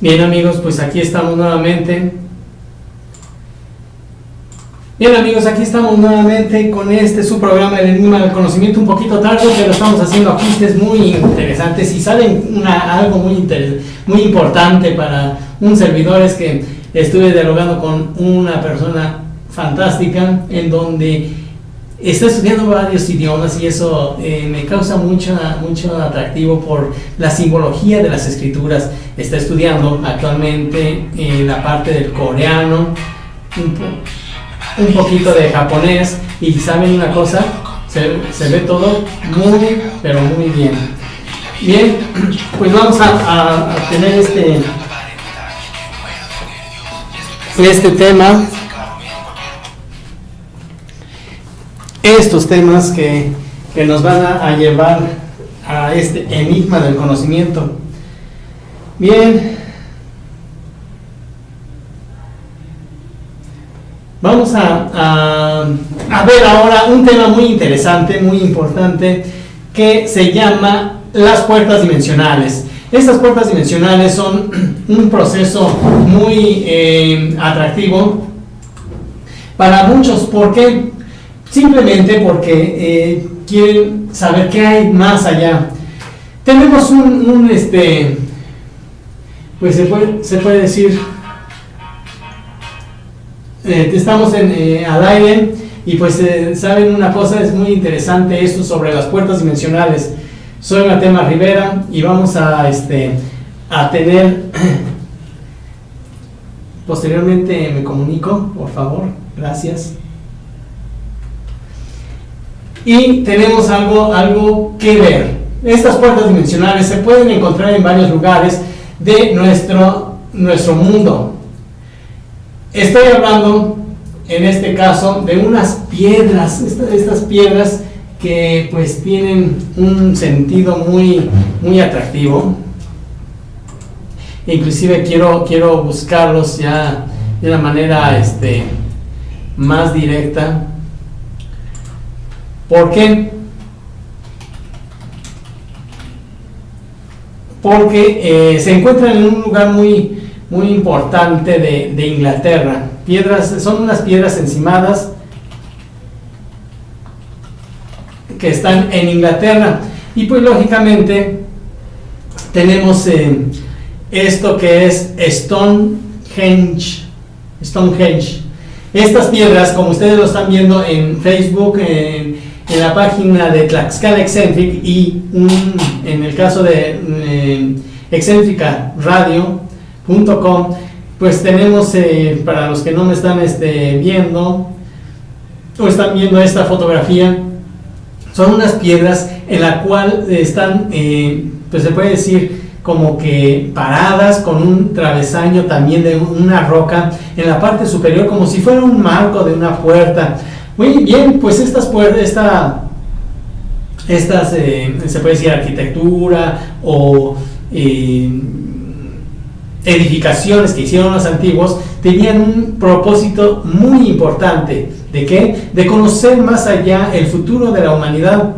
Bien amigos, pues aquí estamos nuevamente. Bien amigos, aquí estamos nuevamente con su programa El Enigma del Conocimiento, un poquito tarde, pero estamos haciendo ajustes muy interesantes y salen algo muy importante para un servidor. Es que estuve dialogando con una persona fantástica en donde está estudiando varios idiomas y eso me causa mucho atractivo por la simbología de las escrituras. Está estudiando actualmente la parte del coreano, un poquito de japonés, y saben una cosa, se ve todo pero muy bien. Bien, pues vamos a tener este tema, estos temas que nos van a llevar a este enigma del conocimiento. Bien, vamos a ver ahora un tema muy interesante, muy importante, que se llama las puertas dimensionales. Estas puertas dimensionales son un proceso muy atractivo para muchos. ¿Por qué? Simplemente porque quieren saber qué hay más allá. Tenemos pues se puede decir, estamos al aire y pues saben una cosa, es muy interesante esto sobre las puertas dimensionales. Soy Matema Rivera y vamos a tener posteriormente me comunico, por favor, gracias. Y tenemos algo que ver. Estas puertas dimensionales se pueden encontrar en varios lugares de nuestro mundo. Estoy hablando en este caso de unas piedras, estas piedras que pues tienen un sentido muy atractivo. Inclusive quiero buscarlos ya de una manera más directa. ¿Por qué? Porque se encuentran en un lugar muy importante de Inglaterra. Son unas piedras encimadas que están en Inglaterra. Y pues lógicamente tenemos esto que es Stonehenge. Estas piedras, como ustedes lo están viendo en Facebook, en la página de Tlaxcala Eccentric y en el caso de excentricaradio.com, pues tenemos, para los que no me están viendo o están viendo esta fotografía, son unas piedras en la cual están, pues se puede decir como que paradas con un travesaño también de una roca en la parte superior, como si fuera un marco de una puerta. Muy bien, pues estas puertas, se puede decir arquitectura o edificaciones que hicieron los antiguos, tenían un propósito muy importante. ¿De qué? De conocer más allá el futuro de la humanidad.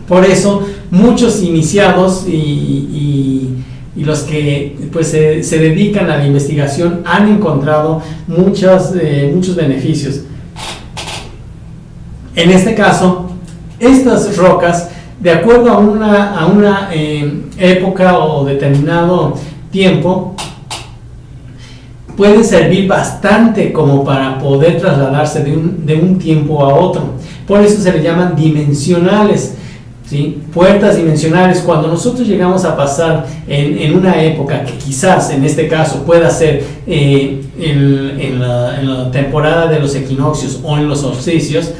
Por eso muchos iniciados y los que pues se dedican a la investigación han encontrado muchos beneficios. En este caso, estas rocas, de acuerdo a una época o determinado tiempo, pueden servir bastante como para poder trasladarse de un tiempo a otro. Por eso se le llaman dimensionales, ¿sí? Puertas dimensionales. Cuando nosotros llegamos a pasar en una época que quizás en este caso pueda ser en la temporada de los equinoccios o en los solsticios,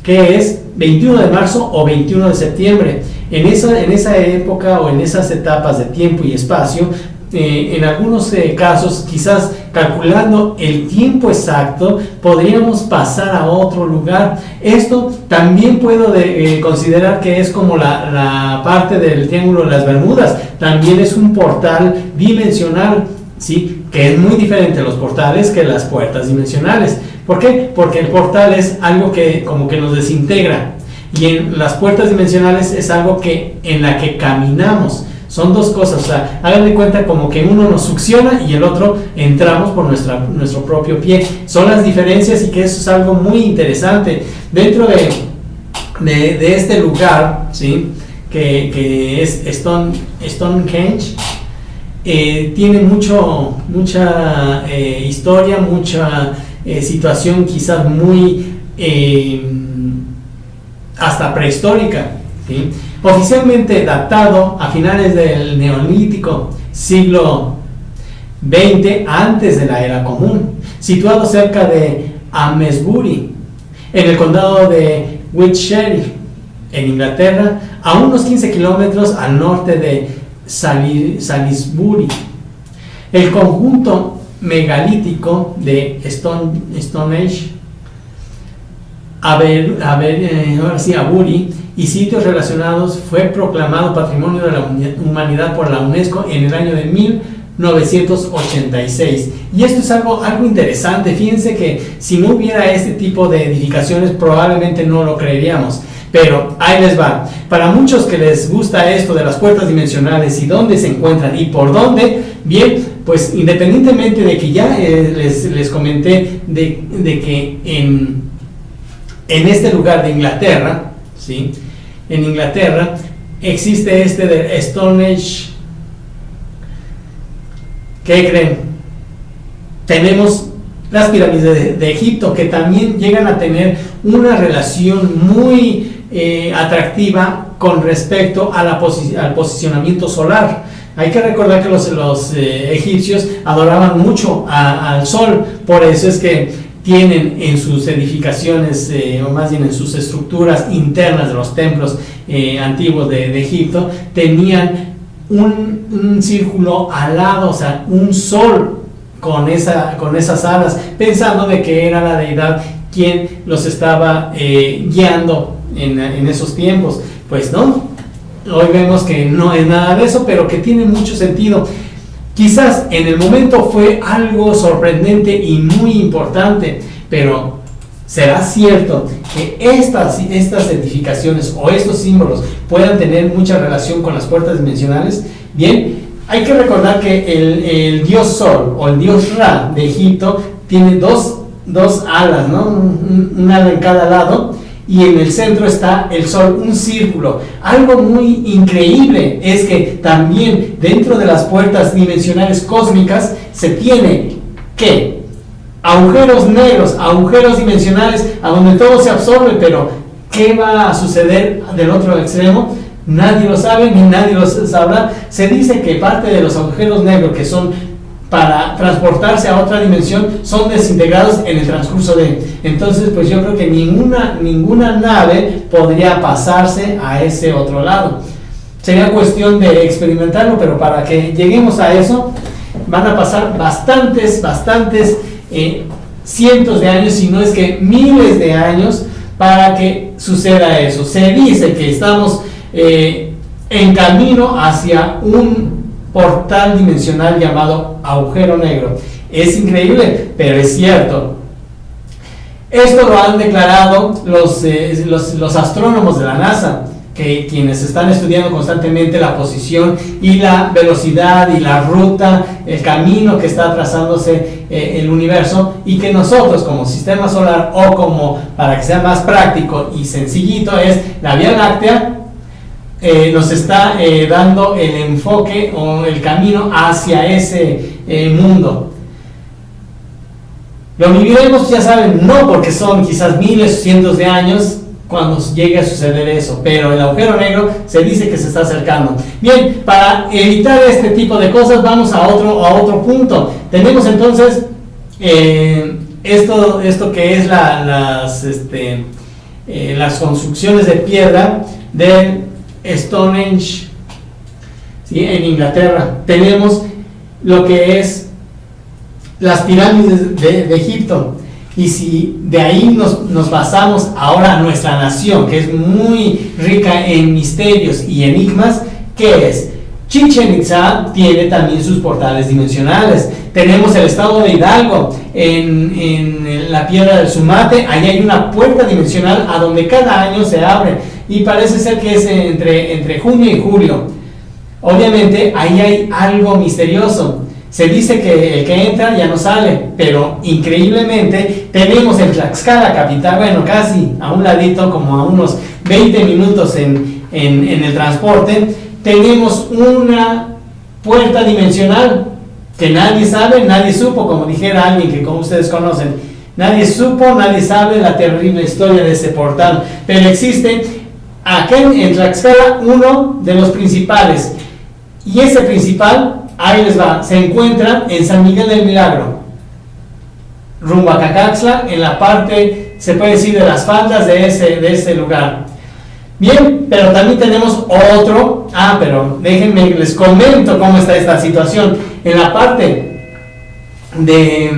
que es 21 de marzo o 21 de septiembre. En esa época o en esas etapas de tiempo y espacio, en algunos casos, quizás calculando el tiempo exacto, podríamos pasar a otro lugar. Esto también puedo considerar que es como la parte del Triángulo de las Bermudas. También es un portal dimensional, ¿sí? Que es muy diferente a los portales que las puertas dimensionales. ¿Por qué? Porque el portal es algo que como que nos desintegra, y en las puertas dimensionales es algo en la que caminamos. Son dos cosas, o sea, hagan de cuenta como que uno nos succiona y el otro entramos por nuestro propio pie. Son las diferencias y que eso es algo muy interesante. Dentro de este lugar, ¿sí? que es Stonehenge, tiene mucha historia, mucha situación quizás muy hasta prehistórica, ¿sí? Oficialmente datado a finales del Neolítico, siglo XX, antes de la era común, situado cerca de Amesbury, en el condado de Wiltshire, en Inglaterra, a unos 15 kilómetros al norte de Salisbury. El conjunto megalítico de Stonehenge, Abury y sitios relacionados fue proclamado Patrimonio de la Humanidad por la UNESCO en el año de 1986. Y esto es algo interesante. Fíjense que si no hubiera este tipo de edificaciones probablemente no lo creeríamos. Pero ahí les va. Para muchos que les gusta esto de las puertas dimensionales y dónde se encuentran y por dónde, bien, pues independientemente de que ya les comenté de que en este lugar de Inglaterra, ¿sí? En Inglaterra existe este de Stonehenge. ¿Qué creen? Tenemos las pirámides de Egipto, que también llegan a tener una relación muy atractiva con respecto a al posicionamiento solar. Hay que recordar que los egipcios adoraban mucho al sol, por eso es que tienen en sus edificaciones, o más bien en sus estructuras internas de los templos antiguos de Egipto, tenían un círculo alado, o sea, un sol con esas alas, pensando de que era la deidad quien los estaba guiando en esos tiempos. Pues no, hoy vemos que no es nada de eso, pero que tiene mucho sentido. Quizás en el momento fue algo sorprendente y muy importante, pero ¿será cierto que estas edificaciones o estos símbolos puedan tener mucha relación con las puertas dimensionales? Bien, hay que recordar que el dios Sol o el dios Ra de Egipto tiene dos alas, ¿no? Un ala en cada lado, y en el centro está el Sol, un círculo. Algo muy increíble es que también dentro de las puertas dimensionales cósmicas se tiene que agujeros negros, agujeros dimensionales a donde todo se absorbe, pero ¿qué va a suceder del otro extremo? Nadie lo sabe ni nadie lo sabrá. Se dice que parte de los agujeros negros que son para transportarse a otra dimensión son desintegrados en el transcurso entonces pues yo creo que ninguna nave podría pasarse a ese otro lado. Sería cuestión de experimentarlo, pero para que lleguemos a eso van a pasar bastantes cientos de años, si no es que miles de años, para que suceda eso. Se dice que estamos en camino hacia un portal dimensional llamado agujero negro. Es increíble, pero es cierto. Esto lo han declarado los astrónomos de la NASA, que quienes están estudiando constantemente la posición y la velocidad y la ruta, el camino que está trazándose el universo, y que nosotros como sistema solar, o como, para que sea más práctico y sencillito, es la Vía Láctea, nos está dando el enfoque o el camino hacia ese mundo. Lo viviremos, ya saben, no porque son quizás miles o cientos de años cuando llegue a suceder eso, pero el agujero negro se dice que se está acercando. Bien, para evitar este tipo de cosas vamos a otro punto. Tenemos entonces esto que es las construcciones de piedra del Stonehenge, ¿sí? En Inglaterra. Tenemos lo que es las pirámides de Egipto, y si de ahí nos basamos ahora a nuestra nación, que es muy rica en misterios y enigmas, ¿qué es? Chichén Itzá tiene también sus portales dimensionales. Tenemos el estado de Hidalgo, en la piedra del Sumate, ahí hay una puerta dimensional a donde cada año se abre, y parece ser que es entre junio y julio. Obviamente ahí hay algo misterioso. Se dice que el que entra ya no sale, pero increíblemente tenemos en Tlaxcala capital, bueno, casi a un ladito, como a unos 20 minutos en el transporte, tenemos una puerta dimensional que nadie sabe, nadie supo, como dijera alguien que como ustedes conocen, nadie supo, nadie sabe la terrible historia de ese portal, pero existe acá en Tlaxcala uno de los principales, y ese principal, ahí les va, se encuentra en San Miguel del Milagro, rumbo a Cacaxtla, en la parte, se puede decir, de las faldas de ese lugar. Bien, pero también tenemos otro, pero déjenme, les comento cómo está esta situación. En la parte de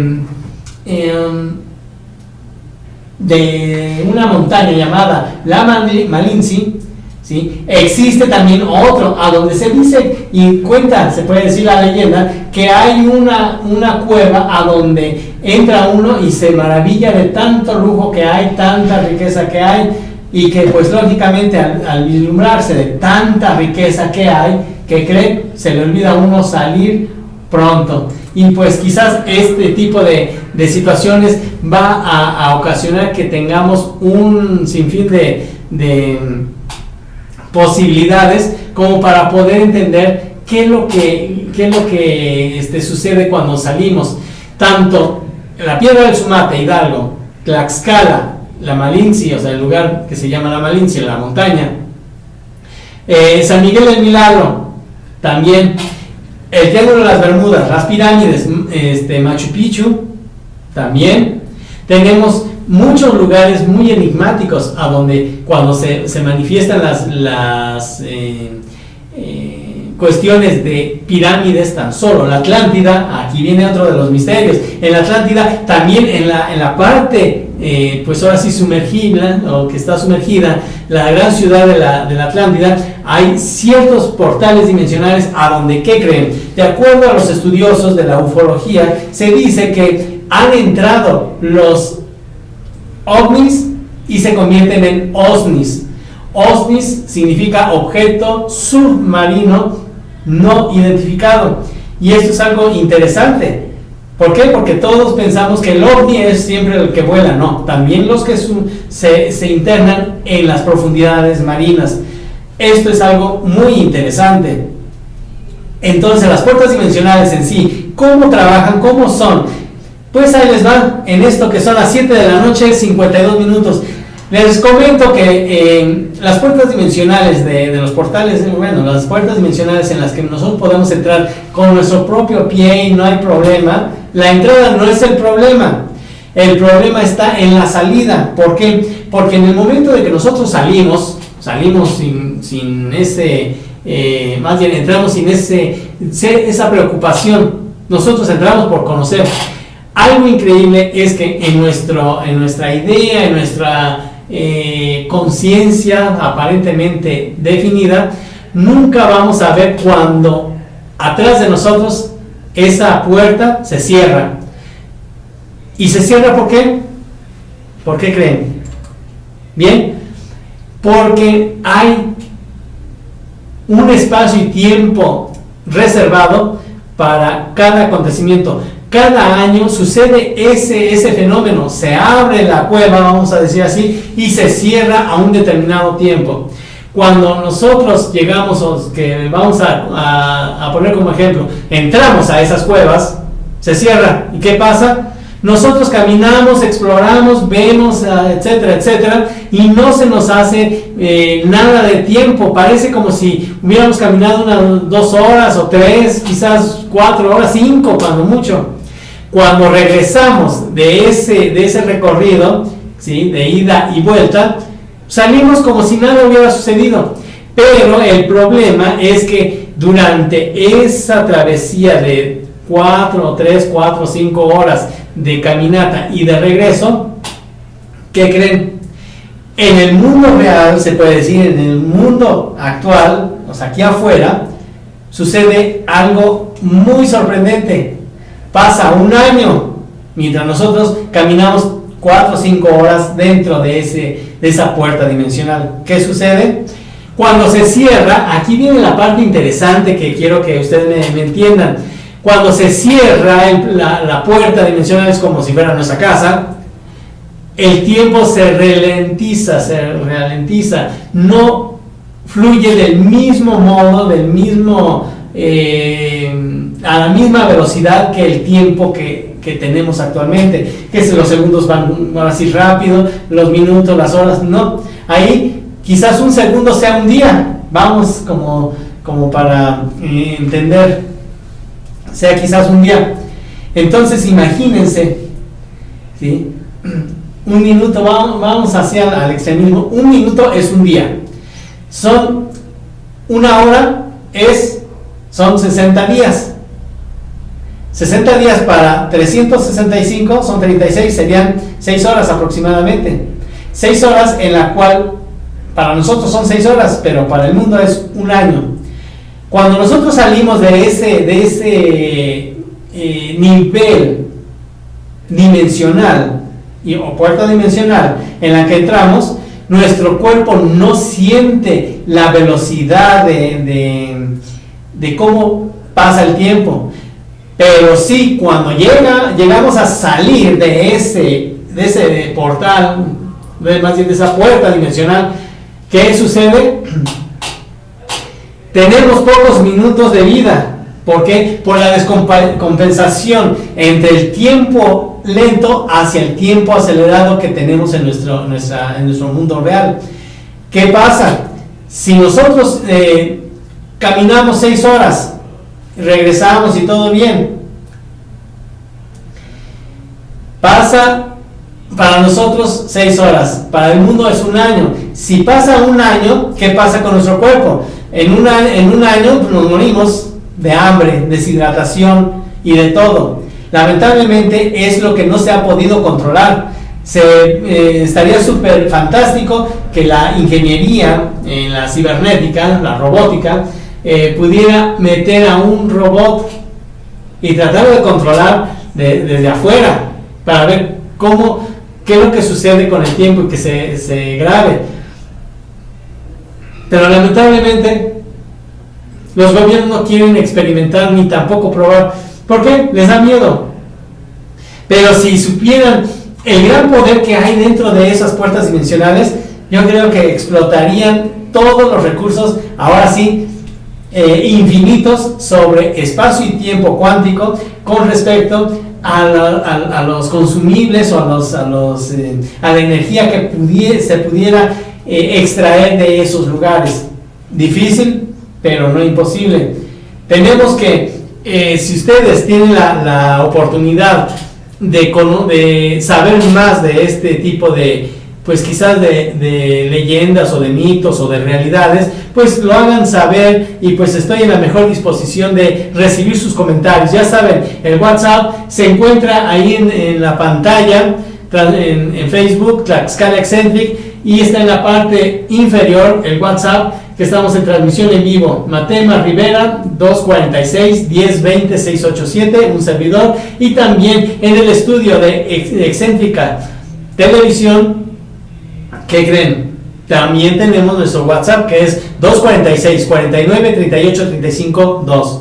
una montaña llamada la Malinci, ¿sí? Existe también otro, a donde se dice y cuenta, se puede decir la leyenda, que hay una cueva a donde entra uno y se maravilla de tanto lujo que hay, tanta riqueza que hay, y que pues lógicamente al vislumbrarse de tanta riqueza que hay, que cree, se le olvida a uno salir pronto. Y pues quizás este tipo de situaciones va a ocasionar que tengamos un sinfín de posibilidades como para poder entender qué es lo que sucede cuando salimos. Tanto la Piedra del Sumate, Hidalgo, Tlaxcala, la Malinci, o sea, el lugar que se llama la Malinci, la montaña, San Miguel del Milagro, también el Triángulo de las Bermudas, las pirámides, Machu Picchu, también tenemos muchos lugares muy enigmáticos a donde cuando se manifiestan las cuestiones de pirámides tan solo. La Atlántida, aquí viene otro de los misterios. En la Atlántida, también en la parte, pues ahora sí sumergida, o que está sumergida, la gran ciudad de la Atlántida, hay ciertos portales dimensionales a donde, ¿qué creen? De acuerdo a los estudiosos de la ufología, se dice que han entrado los ovnis y se convierten en OSNIs. OSNIs significa objeto submarino no identificado, y esto es algo interesante. ¿Por qué? Porque todos pensamos que el ovni es siempre el que vuela. No, también los que se internan en las profundidades marinas. Esto es algo muy interesante. Entonces, las puertas dimensionales en sí, ¿cómo trabajan? ¿Cómo son? Pues ahí les va, en esto que son las 7 de la noche, 52 minutos. Les comento que las puertas dimensionales de los portales, las puertas dimensionales en las que nosotros podemos entrar con nuestro propio pie y no hay problema, la entrada no es el problema está en la salida. ¿Por qué? Porque en el momento de que nosotros salimos sin ese, más bien entramos sin esa preocupación, nosotros entramos por conocer. Algo increíble es que en nuestra idea, en nuestra conciencia aparentemente definida, nunca vamos a ver cuando atrás de nosotros esa puerta se cierra. ¿Y se cierra por qué? ¿Por qué creen? Bien, porque hay un espacio y tiempo reservado para cada acontecimiento. Cada año sucede ese fenómeno, se abre la cueva, vamos a decir así, y se cierra a un determinado tiempo. Cuando nosotros llegamos, o que vamos a poner como ejemplo, entramos a esas cuevas, se cierra, ¿y qué pasa? Nosotros caminamos, exploramos, vemos, etcétera, etcétera, y no se nos hace nada de tiempo. Parece como si hubiéramos caminado unas 2 horas o 3, quizás 4 horas, 5 cuando mucho. Cuando regresamos de ese recorrido, ¿sí?, de ida y vuelta, salimos como si nada hubiera sucedido. Pero el problema es que durante esa travesía de 3, 4, 5 horas de caminata y de regreso, ¿qué creen? En el mundo real, se puede decir, en el mundo actual, o sea, aquí afuera, sucede algo muy sorprendente. Pasa un año mientras nosotros caminamos 4 o 5 horas dentro de esa puerta dimensional. ¿Qué sucede? Cuando se cierra, aquí viene la parte interesante que quiero que ustedes me entiendan. Cuando se cierra la puerta dimensional, es como si fuera nuestra casa, el tiempo se ralentiza, no fluye del mismo modo, a la misma velocidad que el tiempo que tenemos actualmente, que si los segundos van así rápido, los minutos, las horas, no. Ahí quizás un segundo sea un día, vamos como para entender, sea quizás un día. Entonces imagínense, ¿sí? Un minuto, vamos hacia el extremismo, un minuto es un día, son una hora, son 60 días. 60 días para 365 son 36, serían 6 horas aproximadamente. 6 horas en la cual para nosotros son 6 horas, pero para el mundo es un año. Cuando nosotros salimos de ese nivel dimensional o puerta dimensional en la que entramos, nuestro cuerpo no siente la velocidad de cómo pasa el tiempo. Pero sí, cuando llegamos a salir de ese portal, más bien de esa puerta dimensional, ¿qué sucede? Tenemos pocos minutos de vida. ¿Por qué? Por la descompensación entre el tiempo lento hacia el tiempo acelerado que tenemos en nuestro mundo real. ¿Qué pasa? Si nosotros caminamos 6 horas, regresamos y todo bien, pasa para nosotros 6 horas, para el mundo es un año. Si pasa un año, ¿qué pasa con nuestro cuerpo? En un año nos morimos de hambre, deshidratación y de todo. Lamentablemente es lo que no se ha podido controlar. Estaría súper fantástico que la ingeniería en la cibernética, la robótica, pudiera meter a un robot y tratar de controlar desde afuera para ver qué es lo que sucede con el tiempo y que se grabe. Pero lamentablemente los gobiernos no quieren experimentar ni tampoco probar. ¿Por qué? Les da miedo. Pero si supieran el gran poder que hay dentro de esas puertas dimensionales, yo creo que explotarían todos los recursos, ahora sí, infinitos, sobre espacio y tiempo cuántico con respecto a los consumibles o a la energía que se pudiera extraer de esos lugares. Difícil, pero no imposible. Tenemos que, si ustedes tienen la oportunidad de saber más de este tipo de, pues quizás de leyendas o de mitos o de realidades, pues lo hagan saber, y pues estoy en la mejor disposición de recibir sus comentarios. Ya saben, el WhatsApp se encuentra ahí en la pantalla, en Facebook, Tlaxcala Eccentric, y está en la parte inferior el WhatsApp, que estamos en transmisión en vivo. Matema Rivera, 246-1020-687, un servidor, y también en el estudio de Excéntrica Televisión. ¿Qué creen? También tenemos nuestro WhatsApp, que es 246-49-38-35-2.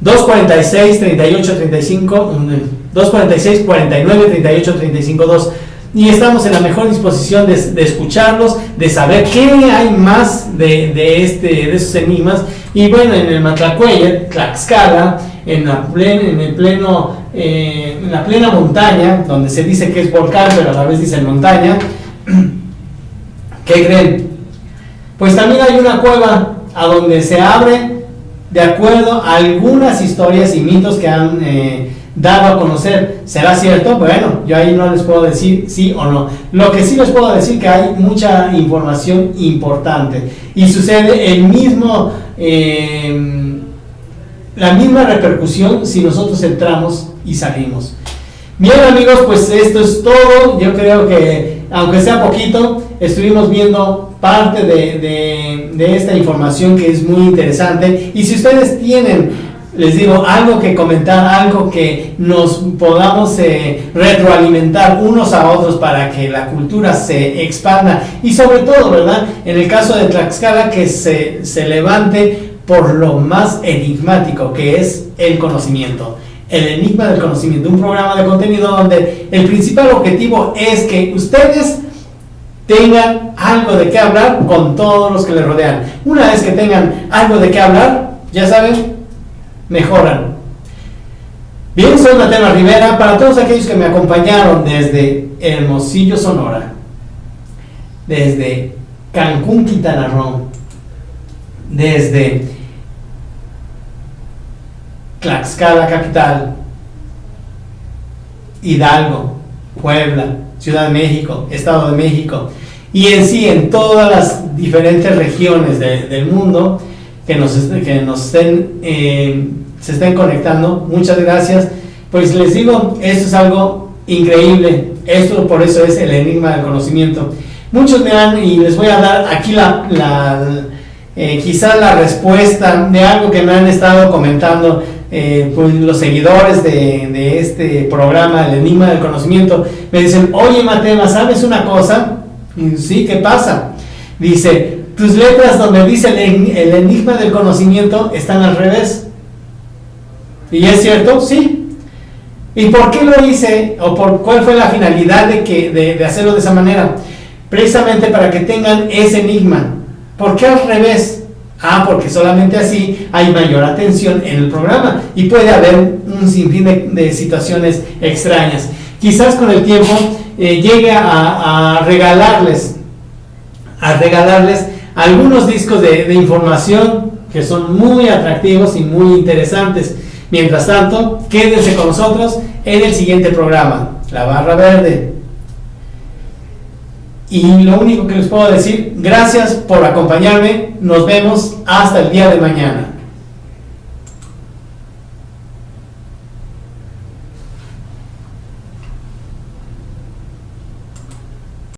246-49-38-35-2. Y estamos en la mejor disposición de escucharlos, de saber qué hay más de esos enigmas. Y bueno, en el Matlacueye, Tlaxcala, en la plena montaña, donde se dice que es volcán, pero a la vez dicen montaña, ¿qué creen? Pues también hay una cueva a donde se abre de acuerdo a algunas historias y mitos que han dado a conocer. ¿Será cierto? Bueno, yo ahí no les puedo decir sí o no. Lo que sí les puedo decir que hay mucha información importante y sucede la misma repercusión si nosotros entramos y salimos. Bien, amigos, pues esto es todo. Yo creo que, aunque sea poquito, estuvimos viendo parte de esta información que es muy interesante. Y si ustedes tienen les digo, algo que comentar, algo que nos podamos retroalimentar unos a otros para que la cultura se expanda y sobre todo, ¿verdad? En el caso de Tlaxcala, que se levante por lo más enigmático que es el conocimiento. El enigma del conocimiento, un programa de contenido donde el principal objetivo es que ustedes tengan algo de qué hablar con todos los que les rodean. Una vez que tengan algo de qué hablar, ya saben, mejoran. Bien, soy Matema Rivera. Para todos aquellos que me acompañaron desde Hermosillo, Sonora, desde Cancún, Quintana Roo, desde Tlaxcala capital, Hidalgo, Puebla, Ciudad de México, Estado de México y en sí en todas las diferentes regiones del mundo que se estén conectando. Muchas gracias. Pues les digo, esto es algo increíble. Esto por eso es el enigma del conocimiento. Muchos me han, y les voy a dar aquí quizás la respuesta de algo que me han estado comentando pues los seguidores de este programa, el enigma del conocimiento. Me dicen, oye Matema, ¿sabes una cosa? Y, sí, ¿qué pasa? Dice, tus letras donde dice el enigma del conocimiento están al revés. ¿Y es cierto? Sí. ¿Y por qué lo hice? ¿O cuál fue la finalidad de hacerlo de esa manera? Precisamente para que tengan ese enigma. ¿Por qué al revés? Porque solamente así hay mayor atención en el programa y puede haber un sinfín de situaciones extrañas. Quizás con el tiempo llegue a regalarles algunos discos de información que son muy atractivos y muy interesantes. Mientras tanto, quédense con nosotros en el siguiente programa, La Barra Verde. Y lo único que les puedo decir, gracias por acompañarme, nos vemos hasta el día de mañana.